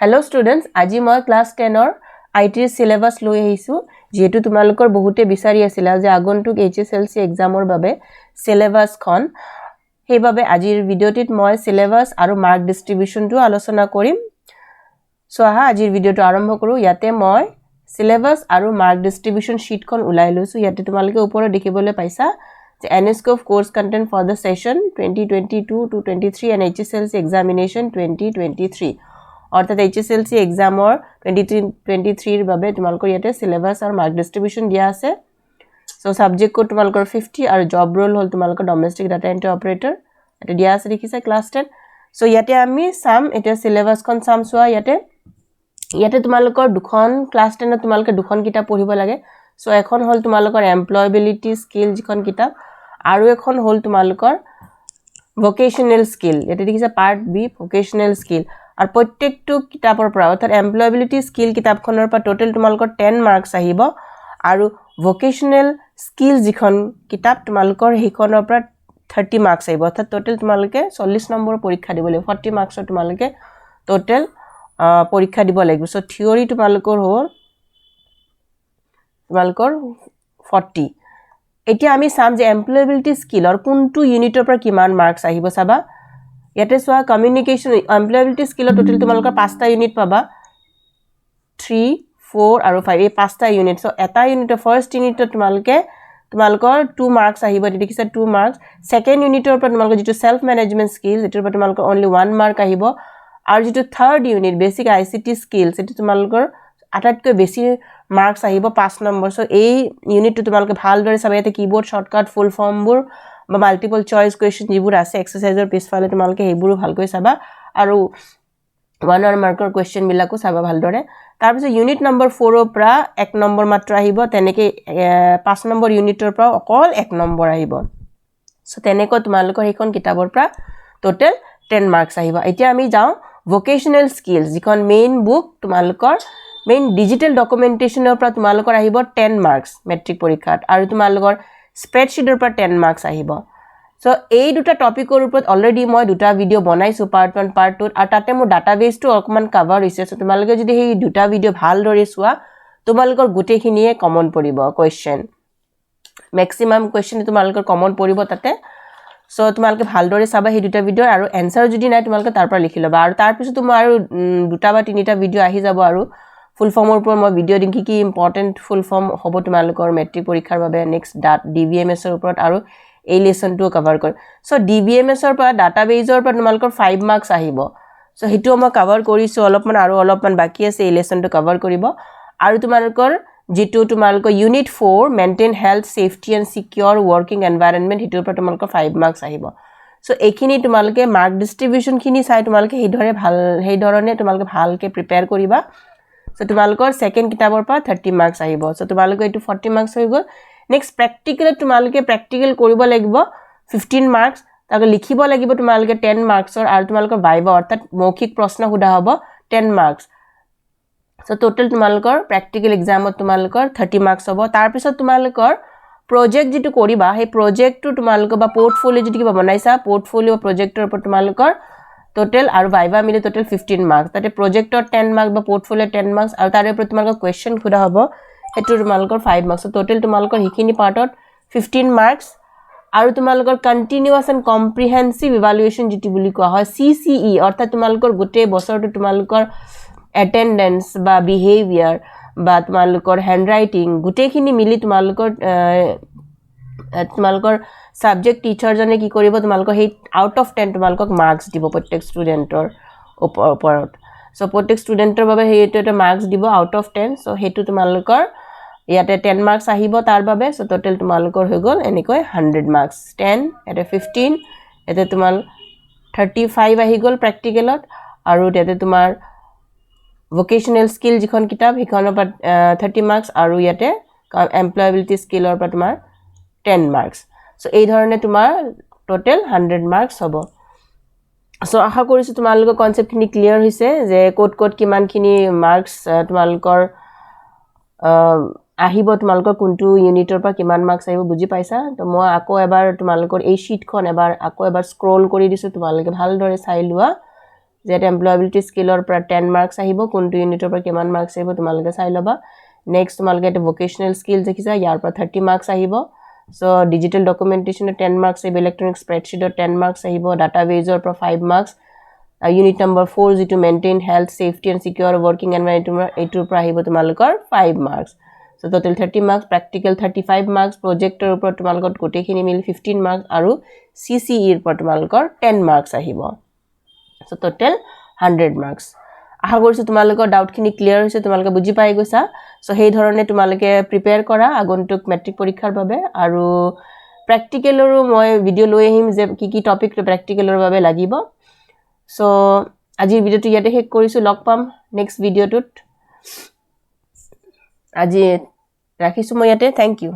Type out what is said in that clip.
Hello students, আজি মই class 10 or ITeS syllabus লৈ আহিছো যেহেতু তোমালোকৰ বহুতে বিচাৰি আছিল যে আগন্তুক HSLC examৰ বাবে syllabus খন সেইবাবে আজিৰ ভিডিওটিত মই syllabus আৰু mark distribution টো আলোচনা কৰিম সো আহা আজিৰ ভিডিওটো আৰম্ভ কৰো ইয়াতে মই syllabus আৰু mark distribution sheet খন উলাই লৈছো ইয়াতে তোমালোকে ওপৰত দেখিবলৈ পাইছা যে NSCOF course content for the session 2022 to 23 and HSLC examination 2023 অর্থাৎ HSLC এক্সামৰ 2023 ৰ বাবে তোমালোকৰ ইয়াতে সিলেবাস আৰু মাৰ্ক ডিস্ট্ৰিবিউশন দিয়া আছে সো সাবজেক্ট কোড তোমালোকৰ 50 আৰু জব ৰোল হল তোমালোকৰ ডমেষ্টিক ডাটা এন্ট্ৰি অপাৰেটৰ এটা দিয়া আছে দেখিছা ক্লাস 10 সো ইয়াতে আমি সাম এটা সিলেবাস খন সাম সোয়া ইয়াতে তোমালোকৰ দুখন ক্লাস 10 ত তোমালোকে দুখন কিতাপ পঢ়িব লাগে সো এখন হল তোমালোকৰ এমপ্লয়েবিলিটি স্কিল যিখন কিতাপ আৰু এখন হল তোমালোকৰ ভোকেশনাল স্কিল ইয়াতে দেখিছা পাৰ্ট বি ভোকেশনাল স্কিল আৰ প্ৰত্যেকটো কিতাপৰ পৰা অৰ্থাৎ এমপ্লয়েবিলিটি স্কিল কিতাপখনৰ পৰা টোটাল তোমালোকৰ 10 মাৰ্কস আহিব আৰু ভোকেশনাল স্কিল যিখন কিতাপ তোমালোকৰ হেখনৰ পৰা 30 মাৰ্কস আহিব অৰ্থাৎ টোটাল তোমালোকে 40 নম্বৰ পৰীক্ষা দিব লাগিব 40 মাৰ্কসৰ তোমালোকে টোটাল পৰীক্ষা দিব লাগিব সো থিওৰি তোমালোকৰ হ'ল তোমালোকৰ 40 এতিয়া আমি চাম যে এমপ্লয়েবিলিটি স্কিলৰ কোনটো ইউনিটৰ পৰা কিমান মাৰ্কস আহিব চাবা ইয়াতে সোয়া কমিউনিকেশন এমপ্লয়েবিলিটি স্কিলৰ টোটাল তোমালোকৰ 5টা ইউনিট পাবা 3 4 আৰু 5 এই 5টা ইউনিট সো এটা ইউনিটৰ ফাৰ্স্ট ইউনিটত তোমালোকৰ 2 মাৰ্কস আহিব দেখিছা 2 মাৰ্কস সেকেন্ড ইউনিটৰ পৰা তোমালোকৰ যেটো সেলফ ম্যানেজমেন্ট স্কিল এটোৰ পৰা তোমালোকৰ অনলি 1 মাৰ্ক আহিব আৰু যেটো third unit basic ICT skills এটো তোমালোকৰ আটাইতকৈ বেছি মাৰ্কস আহিব 5 নম্বৰ সো এই ইউনিটটো তোমালোকে ভালদৰে চাবা ইয়াতে কিবোৰ্ড শৰ্টকাট ফুল ফৰ্মবোৰ বা মাল্টিপল চয়েস কোৱেশ্চন যিবোৰ আছে এক্সাৰসাইজৰ পিছফালে তোমালোকে হেইবোৰ ভালকৈ চাবা আৰু 1 মাৰ্কৰ কোৱেশ্চন বিলাকো চাবা ভালদৰে তাৰ পিছত ইউনিট নম্বৰ 4 ৰ পৰা 1 নম্বৰ মাত্ৰ আহিব তেনেকৈ 5 নম্বৰ ইউনিটৰ পৰা অকল 1 নম্বৰ আহিব সো তেনেকৈ তোমালোকৰ এইখন কিতাপৰ পৰা টোটাল 10 মাৰ্কস আহিব এতিয়া আমি যাও ভোকেশনাল স্কিলস যিখন মেইন বুক তোমালোকৰ মেইন ডিজিটাল ডকুমেন্টেশনৰ পৰা তোমালোকৰ আহিব 10 মাৰ্কস মেট্ৰিক পৰীক্ষাত আৰু তোমালোকৰ স্প্ৰেডশিটৰ পৰা 10 মাৰ্কস আহিব সো এই দুটা টপিকৰ ওপৰত অলৰেডি মই দুটা ভিডিও বনাইছো পাৰ্ট 1 পাৰ্ট 2 আৰু তাতে মোৰ ডাটাবেসটো অকমান কভাৰ হৈছে সো তোমালোকে যদি এই দুটা ভিডিও ভালদৰে চোৱা তোমালোকৰ গুটেখিনিয়ে কমন পৰিব কোৱেশ্চন ম্যাক্সিমাম কোৱেশ্চন তোমালোকৰ কমন পৰিব তাতে সো তোমালোকে ভালদৰে চাবা এই দুটা ভিডিও আৰু এনসাৰ যদি নাই তোমালোকে তাৰ পৰা লিখি লবা আৰু তাৰ পিছত তোমাৰ আৰু দুটা বা তিনিটা ভিডিও আহি যাব আৰু ফুল ফৰ্মৰ ওপৰত মই ভিডিও দিম কি ইম্পৰ্টেন্ট ফুল ফৰ্ম হ'ব তোমালোকৰ মেট্ৰিক পৰীক্ষাৰ বাবে নেক্সট ডিবিএমএছ ৰ ওপৰত আৰু এই লেসনটো কভাৰ কৰে সো ডিবিএমএছ ৰ পৰা ডাটাবেজৰ পৰা তোমালোকৰ 5 মাৰ্কস আহিব সো হেতু মই কভাৰ কৰিছো অলপমান বাকি আছে এই লেসনটো কভাৰ কৰিব আৰু তোমালোকৰ যেটো তোমালোকৰ unit 4 maintain health safety and secure working environment হেতুৰ পৰা তোমালোকৰ 5 মাৰ্কস আহিব সো এইখিনি তোমালোকে মাৰ্ক ডিস্ট্ৰিবিউশন খিনি চাই তোমালোকে হেই ধৰণে তোমালোকে ভালকে প্ৰিপেয়াৰ কৰিবা সো তোমালোকৰ সেকেন্ড কিতাপৰ পৰা 30 মাৰ্কস আহিব সো তোমালোকৰ এটো 40 মাৰ্কস হৈ গল নেক্সট প্ৰ্যাকটিক্যাল তোমালোকে প্ৰ্যাকটিক্যাল কৰিব লাগিব 15 মাৰ্কস তাকে লিখিব লাগিব তোমালোকে 10 মাৰ্কসৰ আৰু তোমালোকৰ ভাইবা অৰ্থাৎ মৌখিক প্ৰশ্ন সোধা হ'ব 10 মাৰ্কস সো টোটাল তোমালোকৰ প্ৰ্যাকটিক্যাল এক্সামত তোমালোকৰ 30 মাৰ্কস হ'ব তাৰ পিছত তোমালোকৰ প্ৰজেক্ট যেটো কৰিবা সেই প্ৰজেক্টটো তোমালোকৰ বা পোৰ্টফোলিও যেটো কিবা বনাইছা পোৰ্টফোলিও প্ৰজেক্টৰ ওপৰত তোমালোকৰ টোটাল আৰু ভাইবা মিলে টোটাল 15 মাৰ্কস তাতে প্ৰজেক্টৰ 10 মাৰ্কস বা পোৰ্টফোলিও 10 মাৰ্কস আৰু তাৰে ওপৰত তোমালোকৰ কোৱেশ্চন খুদা হ'ব হেতু তোমালোকৰ 5 মাৰ্কস টোটাল তোমালোকৰ হিখিনি পাৰ্টত 15 মাৰ্কস আৰু তোমালোকৰ কন্টিনিউয়াস এন্ড কম্প্ৰিহেনসিভ ইভালুৱেচন যেটি বুলি কোৱা হয় CCE অৰ্থাৎ তোমালোকৰ গুটে বছৰটো তোমালোকৰ এটেন্ডেন্স বা বিহেভিয়াৰ বা তোমালোকৰ হ্যান্ডৰাইটিং গুটেখিনি মিলি তোমালোকৰ সাবজেক্ট টিচাৰ জনে কি কৰিব তোমালোকৰ হে আউট অফ 10 তোমালোকক মাৰ্কস দিব প্ৰত্যেক ষ্টুডেন্টৰ ওপৰত সো প্ৰত্যেক ষ্টুডেন্টৰ বাবে হেটো এটা মাৰ্কস দিব আউট অফ 10 সো হেতু তোমালোকৰ ইয়াতে 10 মাৰ্কস আহিব তাৰ বাবে সো টোটাল তোমালোকৰ হৈ গল এনেকৈ 100 মাৰ্কস 10 এতে 15 এতে তোমাৰ 35 আহি গল প্ৰ্যাকটিক্যালত আৰু ইয়াতে তোমাৰ ভোকেশনাল স্কিল যিখন কিতাপ হিখনৰ পৰা 30 মাৰ্কস আৰু ইয়াতে এমপ্লয়েবিলিটি স্কিলৰ পৰা তোমাৰ 10 মাৰ্কস সো এই ধৰণে তোমাৰ টোটাল 100 মাৰ্কস হ'ব সো আশা কৰিছো তোমালোকৰ কনসেপ্টখিনি ক্লিয়াৰ হৈছে যে কোড কিমানখিনি মাৰ্কস তোমালোকৰ আহিব তোমালোকৰ কোনটো ইউনিটৰ পৰা কিমান মাৰ্কস আহিব বুজি পাইছা তো মই আকৌ এবাৰ তোমালোকৰ এই শীটখন আকৌ এবাৰ স্ক্ৰল কৰি দিছো তোমালোকে ভালদৰে চাই লোৱা যেটা এমপ্লয়াবিলিটি স্কিলৰ পৰা 10 মাৰ্কস আহিব কোনটো ইউনিটৰ পৰা কিমান মাৰ্কস আহিব তোমালোকে চাই লবা নেক্সট তোমালোকে এটা ভোকেশনাল স্কিল দেখিছা ইয়াৰ পৰা 30 মাৰ্কস আহিব সো ডিজিটাল ডকুমেন্টেশনৰ 10 মাৰ্কস আহিব ইলেক্ট্ৰনিক স্প্ৰেডশীটৰ 10 মাৰ্কস আহিব ডাটাবেজৰ পৰা 5 marks unit number 4 to maintain health safety and secure working environment এইটোৰ পৰা আহিব তোমালোকৰ 5 marks so total 30 marks practical 35 marks projector ওপৰত তোমালোকৰ গোটেইখিনি মিলি 15 marks আৰু CCE ৰ পৰা তোমালোকৰ 10 marks আহিব so total 100 marks আশা কৰিছো তোমালোকৰ ডাউট খিনি ক্লিয়াৰ হৈছে তোমালোকে বুজি পাই গৈছা so সেই ধৰণে তোমালোকে প্ৰিপেয়াৰ কৰা আগন্তুক মেট্ৰিক পৰীক্ষাৰ বাবে আৰু প্ৰ্যাকটিক্যালৰো মই ভিডিও লৈ আহিম যে কি টপিক প্ৰ্যাকটিক্যালৰ বাবে লাগিব So, আজি ভিডিওটো ইয়াতে শেষ কৰিছো লগ পাম নেক্সট ভিডিওটোত আজি ৰাখিছো মই ইয়াতে থ্যাংক ইউ